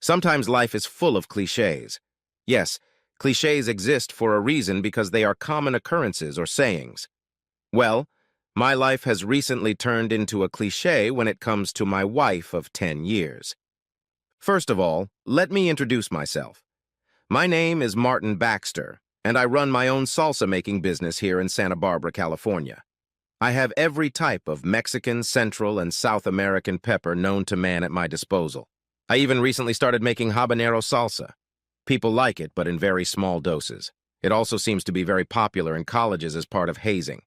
Sometimes life is full of cliches. Yes, cliches exist for a reason because they are common occurrences or sayings. Well, my life has recently turned into a cliche when it comes to my wife of 10 years. First of all, let me introduce myself. My name is Martin Baxter, and I run my own salsa-making business here in Santa Barbara, California. I have every type of Mexican, Central, and South American pepper known to man at my disposal. I even recently started making habanero salsa. People like it, but in very small doses. It also seems to be very popular in colleges as part of hazing.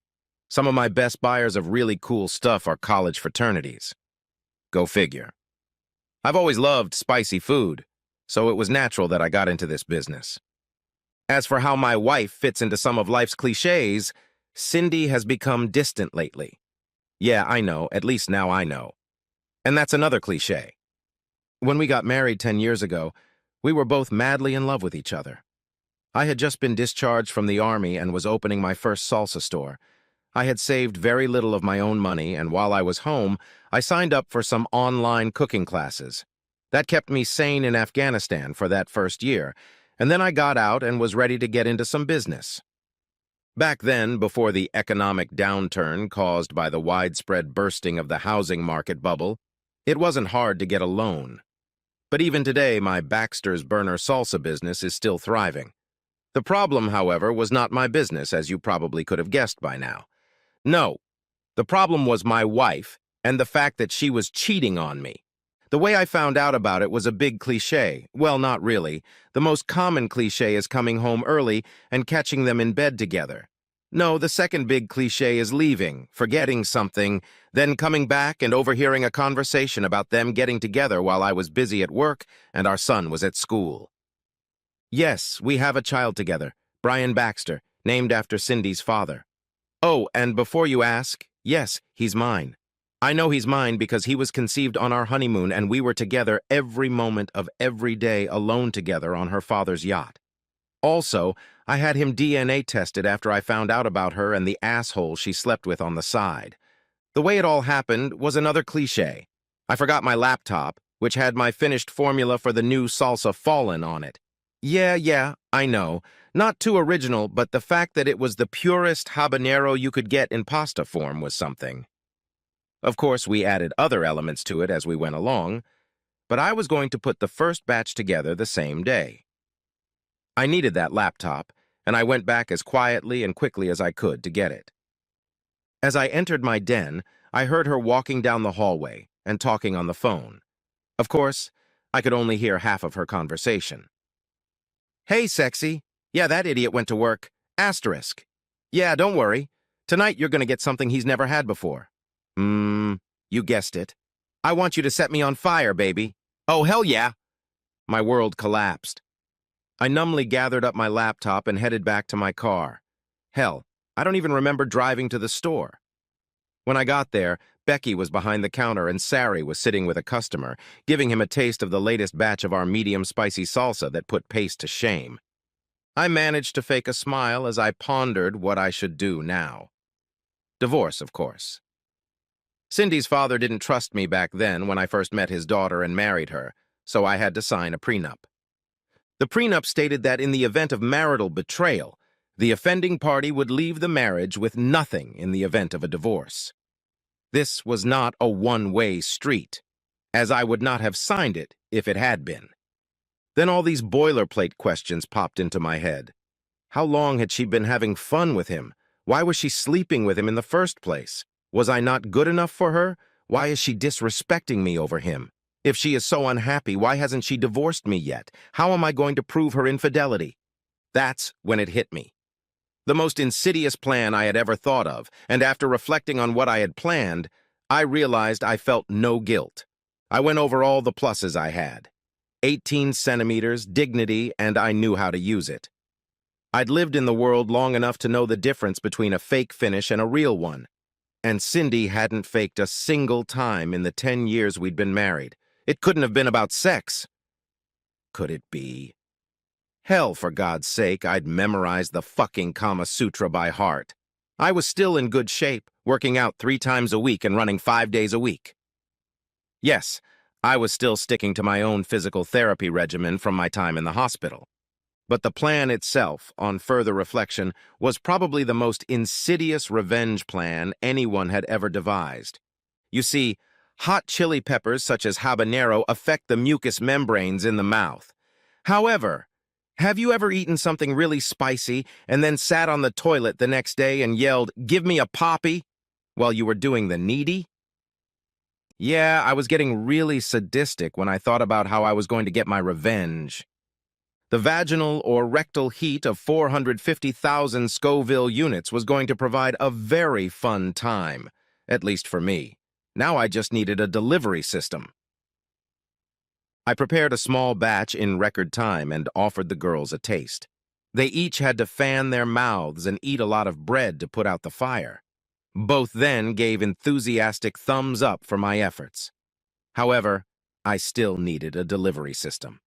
Some of my best buyers of really cool stuff are college fraternities. Go figure. I've always loved spicy food, so it was natural that I got into this business. As for how my wife fits into some of life's cliches, Cindy has become distant lately. Yeah, I know, at least now I know. And that's another cliche. When we got married 10 years ago, we were both madly in love with each other. I had just been discharged from the Army and was opening my first salsa store. I had saved very little of my own money, and while I was home, I signed up for some online cooking classes. That kept me sane in Afghanistan for that first year, and then I got out and was ready to get into some business. Back then, before the economic downturn caused by the widespread bursting of the housing market bubble, it wasn't hard to get a loan. But even today, my Baxter's Burner salsa business is still thriving. The problem, however, was not my business, as you probably could have guessed by now. No, the problem was my wife and the fact that she was cheating on me. The way I found out about it was a big cliche. Well, not really. The most common cliche is coming home early and catching them in bed together. No, the second big cliche is leaving, forgetting something, then coming back and overhearing a conversation about them getting together while I was busy at work and our son was at school. Yes, we have a child together, Brian Baxter, named after Cindy's father. Oh, and before you ask, yes, he's mine. I know he's mine because he was conceived on our honeymoon and we were together every moment of every day alone together on her father's yacht. Also, I had him DNA tested after I found out about her and the asshole she slept with on the side. The way it all happened was another cliche. I forgot my laptop, which had my finished formula for the new salsa fallen on it. Yeah, I know. Not too original, but the fact that it was the purest habanero you could get in pasta form was something. Of course, we added other elements to it as we went along, but I was going to put the first batch together the same day. I needed that laptop, and I went back as quietly and quickly as I could to get it. As I entered my den, I heard her walking down the hallway and talking on the phone. Of course, I could only hear half of her conversation. Hey, sexy. Yeah, that idiot went to work. Asterisk. Yeah, don't worry. Tonight you're gonna get something he's never had before. You guessed it. I want you to set me on fire, baby. Oh, hell yeah. My world collapsed. I numbly gathered up my laptop and headed back to my car. Hell, I don't even remember driving to the store. When I got there, Becky was behind the counter and Sari was sitting with a customer, giving him a taste of the latest batch of our medium spicy salsa that put Pace to shame. I managed to fake a smile as I pondered what I should do now. Divorce, of course. Cindy's father didn't trust me back then when I first met his daughter and married her, so I had to sign a prenup. The prenup stated that in the event of marital betrayal, the offending party would leave the marriage with nothing in the event of a divorce. This was not a one-way street, as I would not have signed it if it had been. Then all these boilerplate questions popped into my head. How long had she been having fun with him? Why was she sleeping with him in the first place? Was I not good enough for her? Why is she disrespecting me over him? If she is so unhappy, why hasn't she divorced me yet? How am I going to prove her infidelity? That's when it hit me. The most insidious plan I had ever thought of, and after reflecting on what I had planned, I realized I felt no guilt. I went over all the pluses I had. 18 centimeters, dignity, and I knew how to use it. I'd lived in the world long enough to know the difference between a fake finish and a real one. And Cindy hadn't faked a single time in the 10 years we'd been married. It couldn't have been about sex. Could it be? Hell, for God's sake, I'd memorized the fucking Kama Sutra by heart. I was still in good shape, working out 3 times a week and running 5 days a week. Yes, I was still sticking to my own physical therapy regimen from my time in the hospital. But the plan itself, on further reflection, was probably the most insidious revenge plan anyone had ever devised. You see, hot chili peppers such as habanero affect the mucous membranes in the mouth. However, have you ever eaten something really spicy and then sat on the toilet the next day and yelled, "Give me a poppy," while you were doing the needy? Yeah, I was getting really sadistic when I thought about how I was going to get my revenge. The vaginal or rectal heat of 450,000 Scoville units was going to provide a very fun time, at least for me. Now I just needed a delivery system. I prepared a small batch in record time and offered the girls a taste. They each had to fan their mouths and eat a lot of bread to put out the fire. Both then gave enthusiastic thumbs up for my efforts. However, I still needed a delivery system.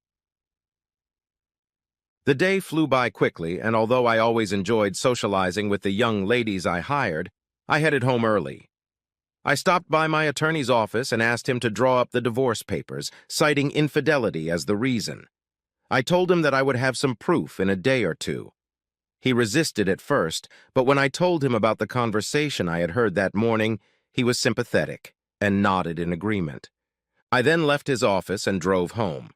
The day flew by quickly, and although I always enjoyed socializing with the young ladies I hired, I headed home early. I stopped by my attorney's office and asked him to draw up the divorce papers, citing infidelity as the reason. I told him that I would have some proof in a day or two. He resisted at first, but when I told him about the conversation I had heard that morning, he was sympathetic and nodded in agreement. I then left his office and drove home.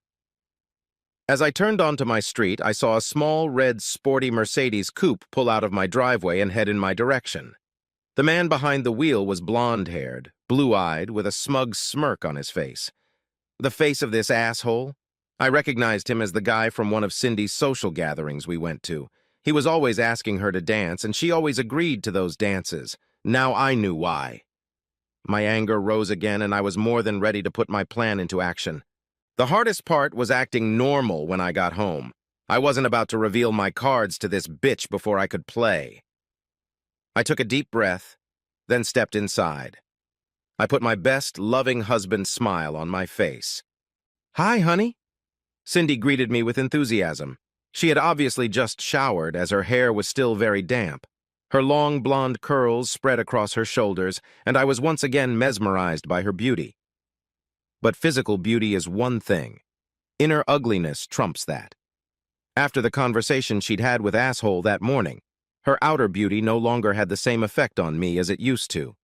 As I turned onto my street, I saw a small, red, sporty Mercedes coupe pull out of my driveway and head in my direction. The man behind the wheel was blonde-haired, blue-eyed, with a smug smirk on his face. The face of this asshole? I recognized him as the guy from one of Cindy's social gatherings we went to. He was always asking her to dance, and she always agreed to those dances. Now I knew why. My anger rose again, and I was more than ready to put my plan into action. The hardest part was acting normal when I got home. I wasn't about to reveal my cards to this bitch before I could play. I took a deep breath, then stepped inside. I put my best loving husband smile on my face. "Hi, honey." Cindy greeted me with enthusiasm. She had obviously just showered, as her hair was still very damp. Her long blonde curls spread across her shoulders, and I was once again mesmerized by her beauty. But physical beauty is one thing. Inner ugliness trumps that. After the conversation she'd had with Asshole that morning, her outer beauty no longer had the same effect on me as it used to.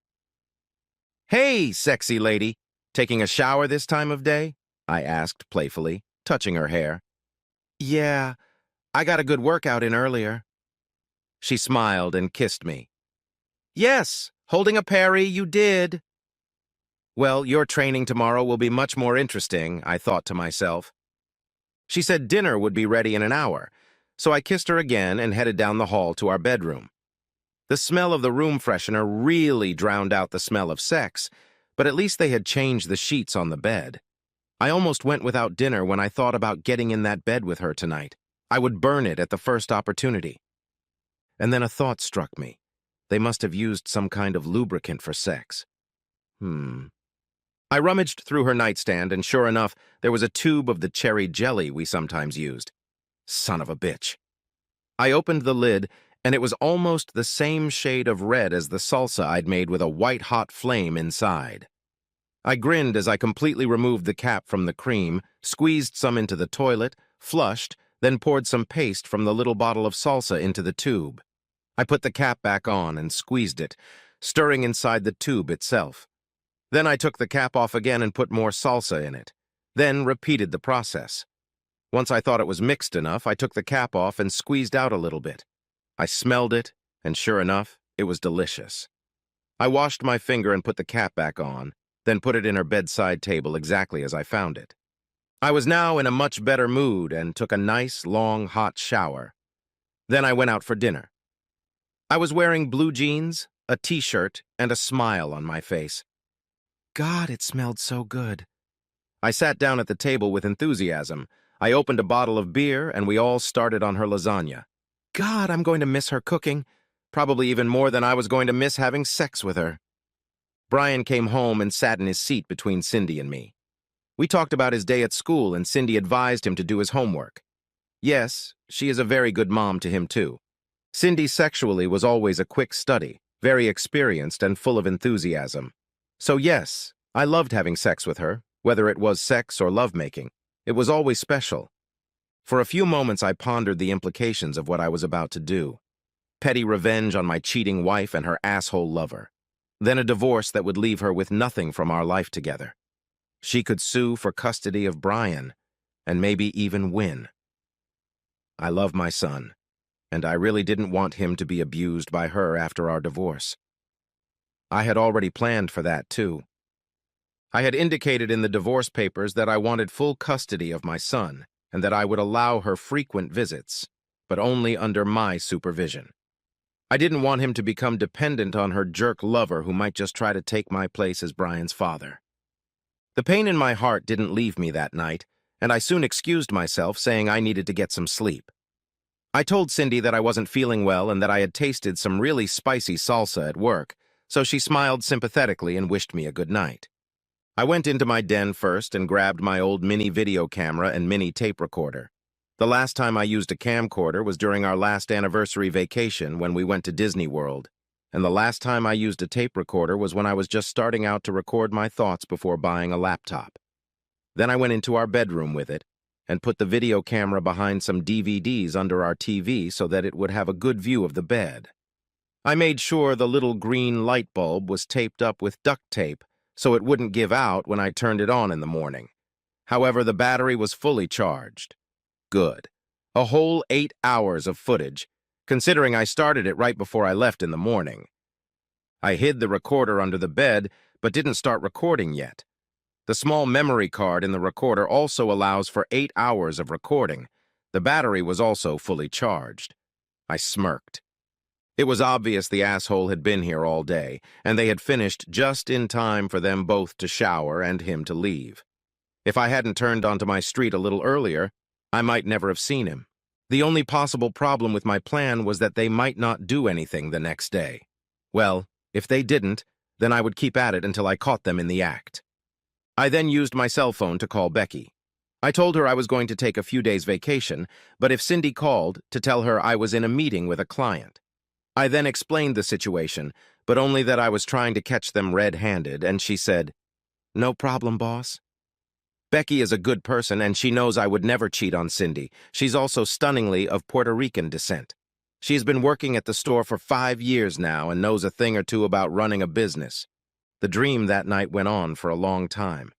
"Hey, sexy lady, taking a shower this time of day?" I asked playfully, touching her hair. "Yeah, I got a good workout in earlier." She smiled and kissed me. "Yes, holding a parry, you did." "Well, your training tomorrow will be much more interesting," I thought to myself. She said dinner would be ready in an hour, so I kissed her again and headed down the hall to our bedroom. The smell of the room freshener really drowned out the smell of sex, but at least they had changed the sheets on the bed. I almost went without dinner when I thought about getting in that bed with her tonight. I would burn it at the first opportunity. And then a thought struck me. They must have used some kind of lubricant for sex. I rummaged through her nightstand, and sure enough, there was a tube of the cherry jelly we sometimes used. Son of a bitch. I opened the lid, and it was almost the same shade of red as the salsa I'd made with a white-hot flame inside. I grinned as I completely removed the cap from the cream, squeezed some into the toilet, flushed, then poured some paste from the little bottle of salsa into the tube. I put the cap back on and squeezed it, stirring inside the tube itself. Then I took the cap off again and put more salsa in it, then repeated the process. Once I thought it was mixed enough, I took the cap off and squeezed out a little bit. I smelled it, and sure enough, it was delicious. I washed my finger and put the cap back on, then put it in her bedside table exactly as I found it. I was now in a much better mood and took a nice, long, hot shower. Then I went out for dinner. I was wearing blue jeans, a t-shirt, and a smile on my face. God, it smelled so good. I sat down at the table with enthusiasm. I opened a bottle of beer, and we all started on her lasagna. God, I'm going to miss her cooking, probably even more than I was going to miss having sex with her. Brian came home and sat in his seat between Cindy and me. We talked about his day at school, and Cindy advised him to do his homework. Yes, she is a very good mom to him, too. Cindy sexually was always a quick study, very experienced and full of enthusiasm. So yes, I loved having sex with her, Whether it was sex or lovemaking, it was always special. For a few moments I pondered the implications of what I was about to do. Petty revenge on my cheating wife and her asshole lover. Then a divorce that would leave her with nothing from our life together. She could sue for custody of Brian, and maybe even win. I love my son, and I really didn't want him to be abused by her after our divorce. I had already planned for that, too. I had indicated in the divorce papers that I wanted full custody of my son, and that I would allow her frequent visits, but only under my supervision. I didn't want him to become dependent on her jerk lover who might just try to take my place as Brian's father. The pain in my heart didn't leave me that night, and I soon excused myself, saying I needed to get some sleep. I told Cindy that I wasn't feeling well and that I had tasted some really spicy salsa at work, so she smiled sympathetically and wished me a good night. I went into my den first and grabbed my old mini video camera and mini tape recorder. The last time I used a camcorder was during our last anniversary vacation when we went to Disney World, and the last time I used a tape recorder was when I was just starting out to record my thoughts before buying a laptop. Then I went into our bedroom with it and put the video camera behind some DVDs under our TV so that it would have a good view of the bed. I made sure the little green light bulb was taped up with duct tape so it wouldn't give out when I turned it on in the morning. However, the battery was fully charged. Good. A whole 8 hours of footage, considering I started it right before I left in the morning. I hid the recorder under the bed, but didn't start recording yet. The small memory card in the recorder also allows for 8 hours of recording. The battery was also fully charged. I smirked. It was obvious the asshole had been here all day, and they had finished just in time for them both to shower and him to leave. If I hadn't turned onto my street a little earlier, I might never have seen him. The only possible problem with my plan was that they might not do anything the next day. Well, if they didn't, then I would keep at it until I caught them in the act. I then used my cell phone to call Becky. I told her I was going to take a few days vacation, but if Cindy called, to tell her I was in a meeting with a client. I then explained the situation, but only that I was trying to catch them red-handed, and she said, "No problem, boss." Becky is a good person, and she knows I would never cheat on Cindy. She's also stunningly of Puerto Rican descent. She has been working at the store for 5 years now and knows a thing or two about running a business. The dream that night went on for a long time.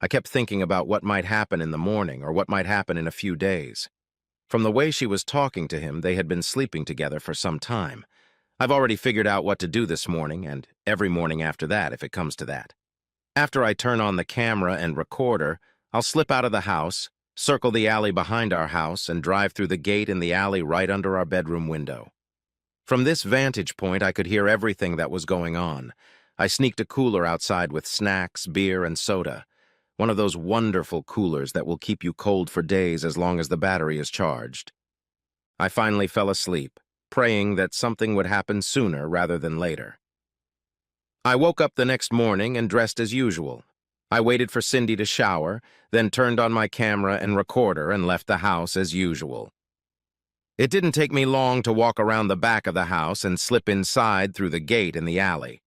I kept thinking about what might happen in the morning or what might happen in a few days. From the way she was talking to him, they had been sleeping together for some time. I've already figured out what to do this morning, and every morning after that, if it comes to that. After I turn on the camera and recorder, I'll slip out of the house, circle the alley behind our house, and drive through the gate in the alley right under our bedroom window. From this vantage point, I could hear everything that was going on. I sneaked a cooler outside with snacks, beer, and soda. One of those wonderful coolers that will keep you cold for days as long as the battery is charged. I finally fell asleep, praying that something would happen sooner rather than later. I woke up the next morning and dressed as usual. I waited for Cindy to shower, then turned on my camera and recorder and left the house as usual. It didn't take me long to walk around the back of the house and slip inside through the gate in the alley.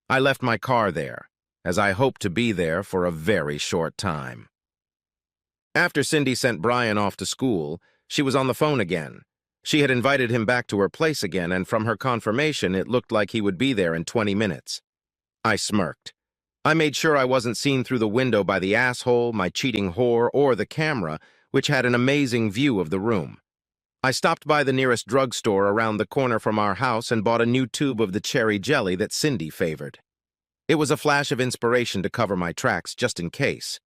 I left my car there, as I hoped to be there for a very short time. After Cindy sent Brian off to school, she was on the phone again. She had invited him back to her place again, and from her confirmation, it looked like he would be there in 20 minutes. I smirked. I made sure I wasn't seen through the window by the asshole, my cheating whore, or the camera, which had an amazing view of the room. I stopped by the nearest drugstore around the corner from our house and bought a new tube of the cherry jelly that Cindy favored. It was a flash of inspiration to cover my tracks just in case.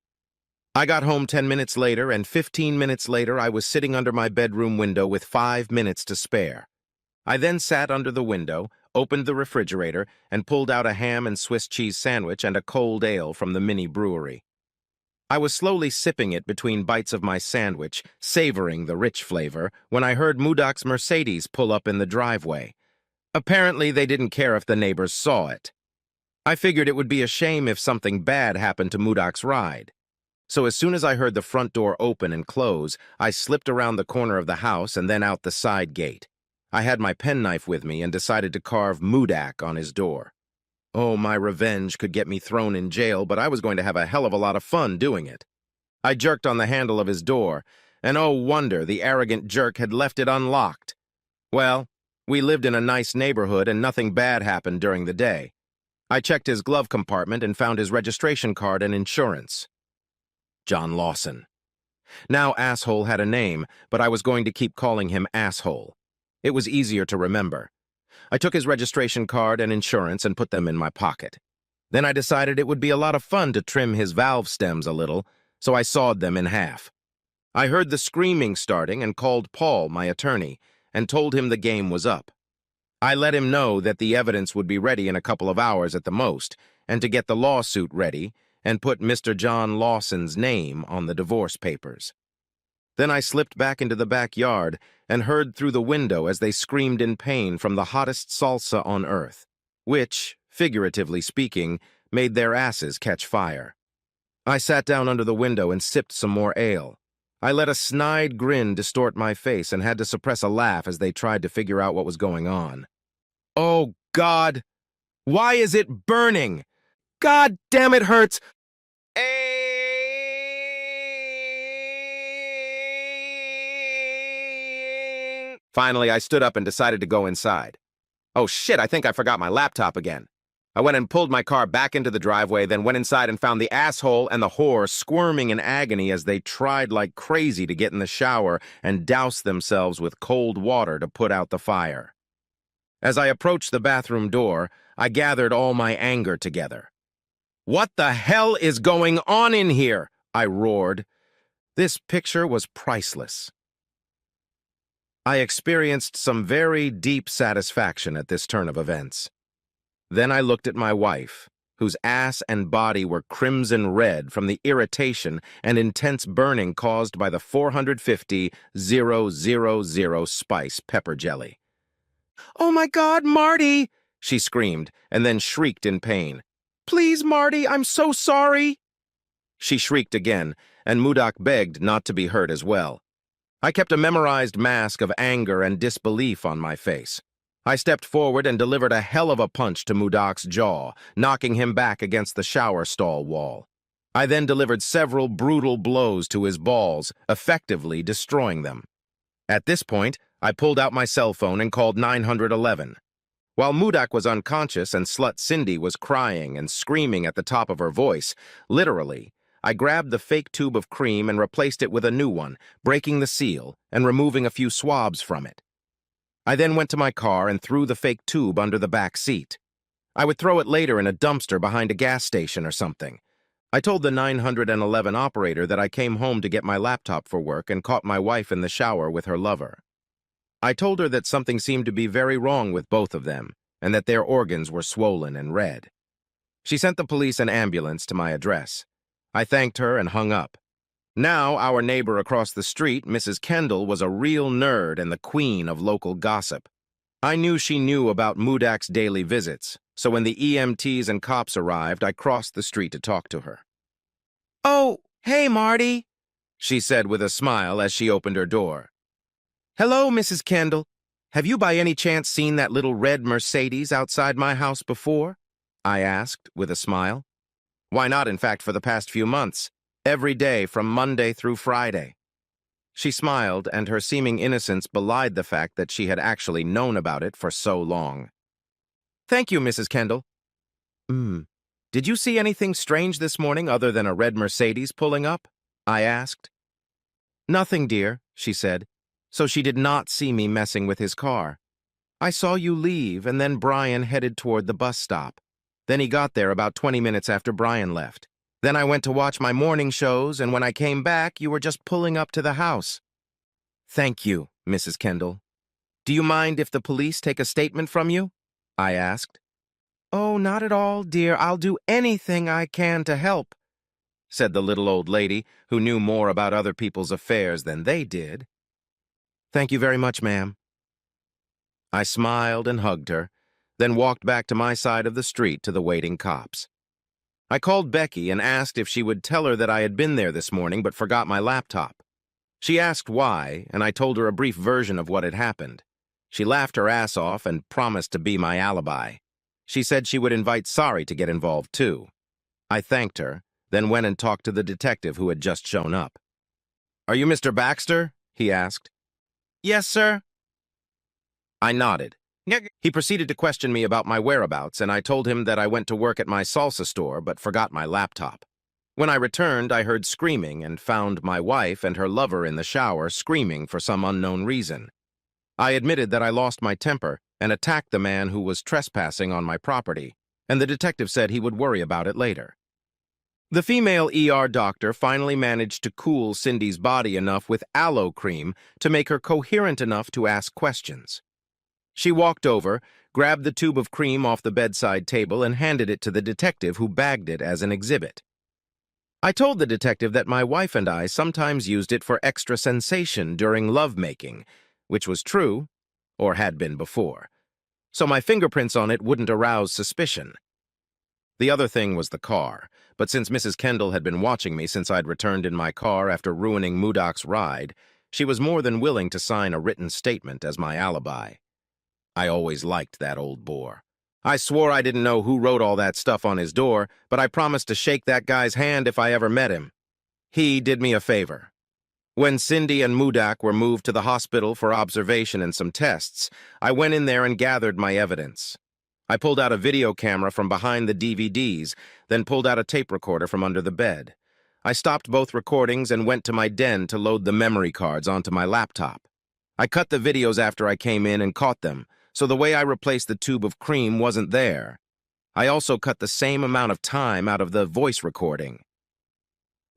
I got home 10 minutes later, and 15 minutes later I was sitting under my bedroom window with 5 minutes to spare. I then sat under the window, opened the refrigerator, and pulled out a ham and Swiss cheese sandwich and a cold ale from the mini brewery. I was slowly sipping it between bites of my sandwich, savoring the rich flavor, when I heard Mudok's Mercedes pull up in the driveway. Apparently, they didn't care if the neighbors saw it. I figured it would be a shame if something bad happened to Mudok's ride. So as soon as I heard the front door open and close, I slipped around the corner of the house and then out the side gate. I had my penknife with me and decided to carve Mudak on his door. Oh, my revenge could get me thrown in jail, but I was going to have a hell of a lot of fun doing it. I jerked on the handle of his door, and oh wonder, the arrogant jerk had left it unlocked. Well, we lived in a nice neighborhood and nothing bad happened during the day. I checked his glove compartment and found his registration card and insurance. John Lawson. Now Asshole had a name, but I was going to keep calling him Asshole. It was easier to remember. I took his registration card and insurance and put them in my pocket. Then I decided it would be a lot of fun to trim his valve stems a little, so I sawed them in half. I heard the screaming starting and called Paul, my attorney, and told him the game was up. I let him know that the evidence would be ready in a couple of hours at the most, and to get the lawsuit ready and put Mr. John Lawson's name on the divorce papers. Then I slipped back into the backyard and heard through the window as they screamed in pain from the hottest salsa on earth, which, figuratively speaking, made their asses catch fire. I sat down under the window and sipped some more ale. I let a snide grin distort my face and had to suppress a laugh as they tried to figure out what was going on. Oh, God! Why is it burning? God damn, it hurts! Finally, I stood up and decided to go inside. Oh shit, I think I forgot my laptop again. I went and pulled my car back into the driveway, then went inside and found the asshole and the whore squirming in agony as they tried like crazy to get in the shower and douse themselves with cold water to put out the fire. As I approached the bathroom door, I gathered all my anger together. "What the hell is going on in here?" I roared. This picture was priceless. I experienced some very deep satisfaction at this turn of events. Then I looked at my wife, whose ass and body were crimson red from the irritation and intense burning caused by the 450,000 spice pepper jelly. "Oh my God, Marty!" she screamed, and then shrieked in pain. "Please, Marty, I'm so sorry!" She shrieked again, and Mudak begged not to be hurt as well. I kept a memorized mask of anger and disbelief on my face. I stepped forward and delivered a hell of a punch to Mudak's jaw, knocking him back against the shower stall wall. I then delivered several brutal blows to his balls, effectively destroying them. At this point, I pulled out my cell phone and called 911. While Mudak was unconscious and Slut Cindy was crying and screaming at the top of her voice, literally, I grabbed the fake tube of cream and replaced it with a new one, breaking the seal and removing a few swabs from it. I then went to my car and threw the fake tube under the back seat. I would throw it later in a dumpster behind a gas station or something. I told the 911 operator that I came home to get my laptop for work and caught my wife in the shower with her lover. I told her that something seemed to be very wrong with both of them and that their organs were swollen and red. She sent the police and ambulance to my address. I thanked her and hung up. Now, our neighbor across the street, Mrs. Kendall, was a real nerd and the queen of local gossip. I knew she knew about Mudak's daily visits, so when the EMTs and cops arrived, I crossed the street to talk to her. "Oh, hey, Marty," she said with a smile as she opened her door. "Hello, Mrs. Kendall. Have you by any chance seen that little red Mercedes outside my house before?" I asked with a smile. "Why not, in fact, for the past few months. Every day from Monday through Friday." She smiled, and her seeming innocence belied the fact that she had actually known about it for so long. "Thank you, Mrs. Kendall." Did you see anything strange this morning other than a red Mercedes pulling up?" I asked. "Nothing, dear," she said. So she did not see me messing with his car. "I saw you leave, and then Brian headed toward the bus stop. Then he got there about 20 minutes after Brian left. Then I went to watch my morning shows, and when I came back, you were just pulling up to the house." "Thank you, Mrs. Kendall. Do you mind if the police take a statement from you?" I asked. "Oh, not at all, dear. I'll do anything I can to help," said the little old lady, who knew more about other people's affairs than they did. "Thank you very much, ma'am." I smiled and hugged her, then walked back to my side of the street to the waiting cops. I called Becky and asked if she would tell her that I had been there this morning but forgot my laptop. She asked why, and I told her a brief version of what had happened. She laughed her ass off and promised to be my alibi. She said she would invite Sari to get involved, too. I thanked her, then went and talked to the detective who had just shown up. "Are you Mr. Baxter?" he asked. "Yes, sir." I nodded. He proceeded to question me about my whereabouts, and I told him that I went to work at my salsa store but forgot my laptop. When I returned, I heard screaming and found my wife and her lover in the shower screaming for some unknown reason. I admitted that I lost my temper and attacked the man who was trespassing on my property, and the detective said he would worry about it later. The female ER doctor finally managed to cool Cindy's body enough with aloe cream to make her coherent enough to ask questions. She walked over, grabbed the tube of cream off the bedside table, and handed it to the detective who bagged it as an exhibit. I told the detective that my wife and I sometimes used it for extra sensation during lovemaking, which was true, or had been before, so my fingerprints on it wouldn't arouse suspicion. The other thing was the car, but since Mrs. Kendall had been watching me since I'd returned in my car after ruining Mudok's ride, she was more than willing to sign a written statement as my alibi. I always liked that old bore. I swore I didn't know who wrote all that stuff on his door, but I promised to shake that guy's hand if I ever met him. He did me a favor. When Cindy and Mudok were moved to the hospital for observation and some tests, I went in there and gathered my evidence. I pulled out a video camera from behind the DVDs, then pulled out a tape recorder from under the bed. I stopped both recordings and went to my den to load the memory cards onto my laptop. I cut the videos after I came in and caught them, so the way I replaced the tube of cream wasn't there. I also cut the same amount of time out of the voice recording.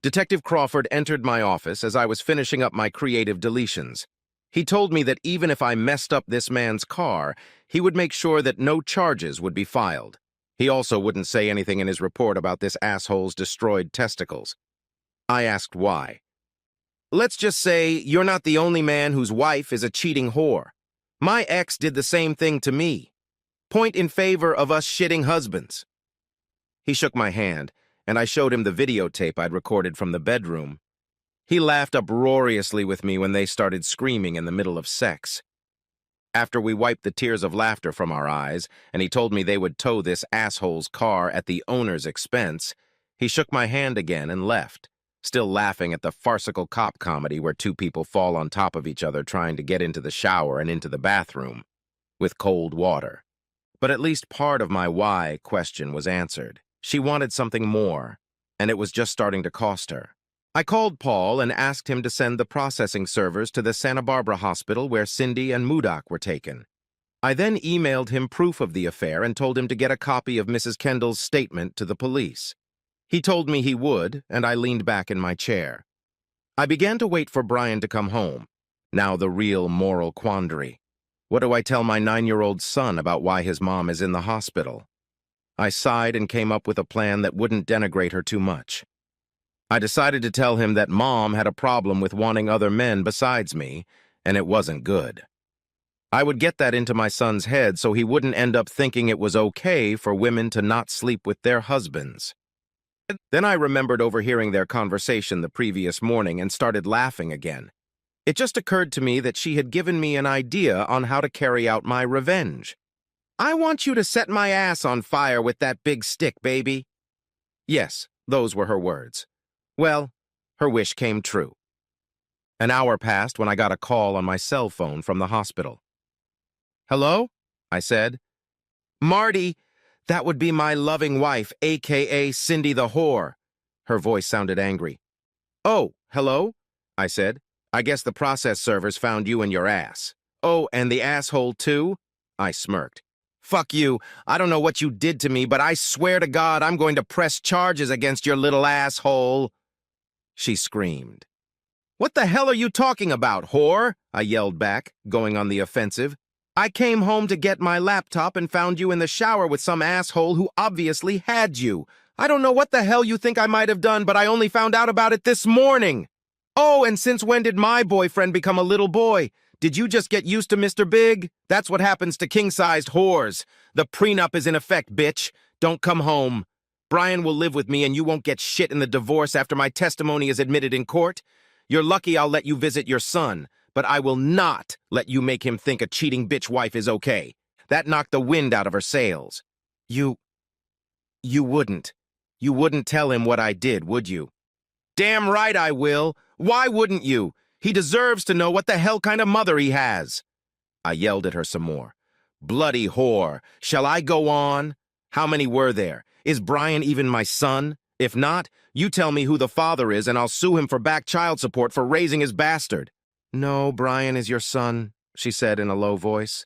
Detective Crawford entered my office as I was finishing up my creative deletions. He told me that even if I messed up this man's car, he would make sure that no charges would be filed. He also wouldn't say anything in his report about this asshole's destroyed testicles. I asked why. "Let's just say you're not the only man whose wife is a cheating whore. My ex did the same thing to me. Point in favor of us shitting husbands." He shook my hand, and I showed him the videotape I'd recorded from the bedroom. He laughed uproariously with me when they started screaming in the middle of sex. After we wiped the tears of laughter from our eyes, and he told me they would tow this asshole's car at the owner's expense, he shook my hand again and left, still laughing at the farcical cop comedy where two people fall on top of each other trying to get into the shower and into the bathroom with cold water. But at least part of my why question was answered. She wanted something more, and it was just starting to cost her. I called Paul and asked him to send the processing servers to the Santa Barbara hospital where Cindy and Mudok were taken. I then emailed him proof of the affair and told him to get a copy of Mrs. Kendall's statement to the police. He told me he would, and I leaned back in my chair. I began to wait for Brian to come home. Now the real moral quandary. What do I tell my 9-year-old son about why his mom is in the hospital? I sighed and came up with a plan that wouldn't denigrate her too much. I decided to tell him that Mom had a problem with wanting other men besides me, and it wasn't good. I would get that into my son's head so he wouldn't end up thinking it was okay for women to not sleep with their husbands. Then I remembered overhearing their conversation the previous morning and started laughing again. It just occurred to me that she had given me an idea on how to carry out my revenge. "I want you to set my ass on fire with that big stick, baby." Yes, those were her words. Well, her wish came true. An hour passed when I got a call on my cell phone from the hospital. "Hello?" I said. "Marty, that would be my loving wife, a.k.a. Cindy the whore." Her voice sounded angry. "Oh, hello?" I said. "I guess the process servers found you and your ass." "Oh, and the asshole too?" I smirked. "Fuck you. I don't know what you did to me, but I swear to God I'm going to press charges against your little asshole." She screamed. "What the hell are you talking about, whore?" I yelled back, going on the offensive. "I came home to get my laptop and found you in the shower with some asshole who obviously had you. I don't know what the hell you think I might have done, but I only found out about it this morning. Oh, and since when did my boyfriend become a little boy? Did you just get used to Mr. Big? That's what happens to king-sized whores. The prenup is in effect, bitch. Don't come home. Brian will live with me and you won't get shit in the divorce after my testimony is admitted in court. You're lucky I'll let you visit your son, but I will not let you make him think a cheating bitch wife is okay. That knocked the wind out of her sails." You, you wouldn't. You wouldn't tell him what I did, would you? Damn right I will. Why wouldn't you? He deserves to know what the hell kind of mother he has. I yelled at her some more. Bloody whore. Shall I go on? How many were there? Is Brian even my son? If not, you tell me who the father is and I'll sue him for back child support for raising his bastard. No, Brian is your son, she said in a low voice.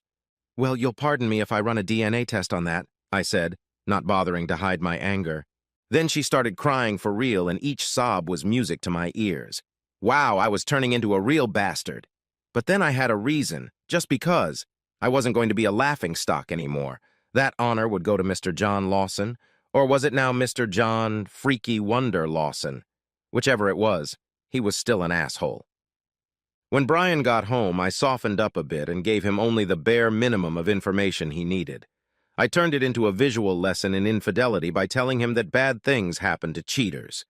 Well, you'll pardon me if I run a DNA test on that, I said, not bothering to hide my anger. Then she started crying for real, and each sob was music to my ears. Wow, I was turning into a real bastard. But then I had a reason, just because. I wasn't going to be a laughingstock anymore. That honor would go to Mr. John Lawson, or was it now Mr. John Freaky Wonder Lawson? Whichever it was, he was still an asshole. When Brian got home, I softened up a bit and gave him only the bare minimum of information he needed. I turned it into a visual lesson in infidelity by telling him that bad things happen to cheaters.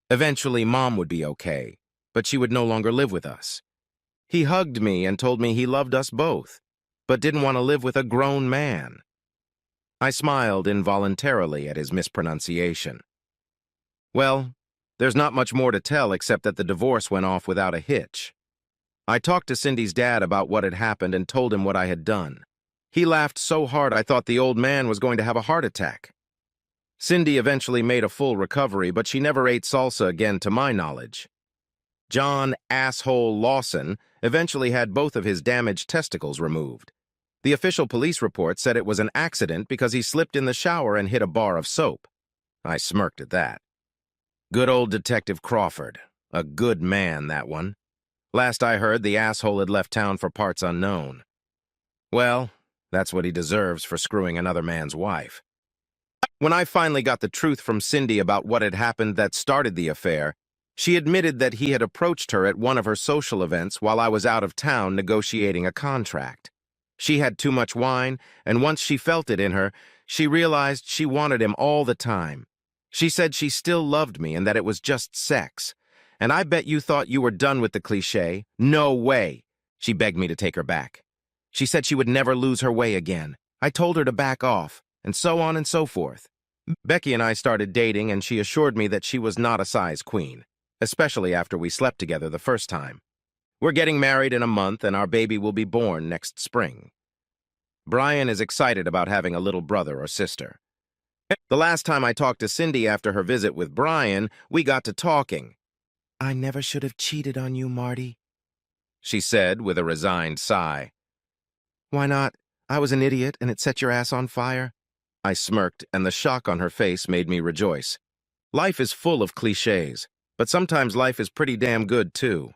Eventually, Mom would be okay, but she would no longer live with us. He hugged me and told me he loved us both, but didn't want to live with a grown man. I smiled involuntarily at his mispronunciation. Well, there's not much more to tell except that the divorce went off without a hitch. I talked to Cindy's dad about what had happened and told him what I had done. He laughed so hard I thought the old man was going to have a heart attack. Cindy eventually made a full recovery, but she never ate salsa again to my knowledge. John Asshole Lawson eventually had both of his damaged testicles removed. The official police report said it was an accident because he slipped in the shower and hit a bar of soap. I smirked at that. Good old Detective Crawford. A good man, that one. Last I heard, the asshole had left town for parts unknown. Well, that's what he deserves for screwing another man's wife. When I finally got the truth from Cindy about what had happened that started the affair, she admitted that he had approached her at one of her social events while I was out of town negotiating a contract. She had too much wine, and once she felt it in her, she realized she wanted him all the time. She said she still loved me and that it was just sex. And I bet you thought you were done with the cliché. No way. She begged me to take her back. She said she would never lose her way again. I told her to back off, and so on and so forth. Becky and I started dating, and she assured me that she was not a size queen, especially after we slept together the first time. We're getting married in a month, and our baby will be born next spring. Brian is excited about having a little brother or sister. The last time I talked to Cindy after her visit with Brian, we got to talking. I never should have cheated on you, Marty, she said with a resigned sigh. Why not? I was an idiot and it set your ass on fire. I smirked, and the shock on her face made me rejoice. Life is full of cliches, but sometimes life is pretty damn good, too.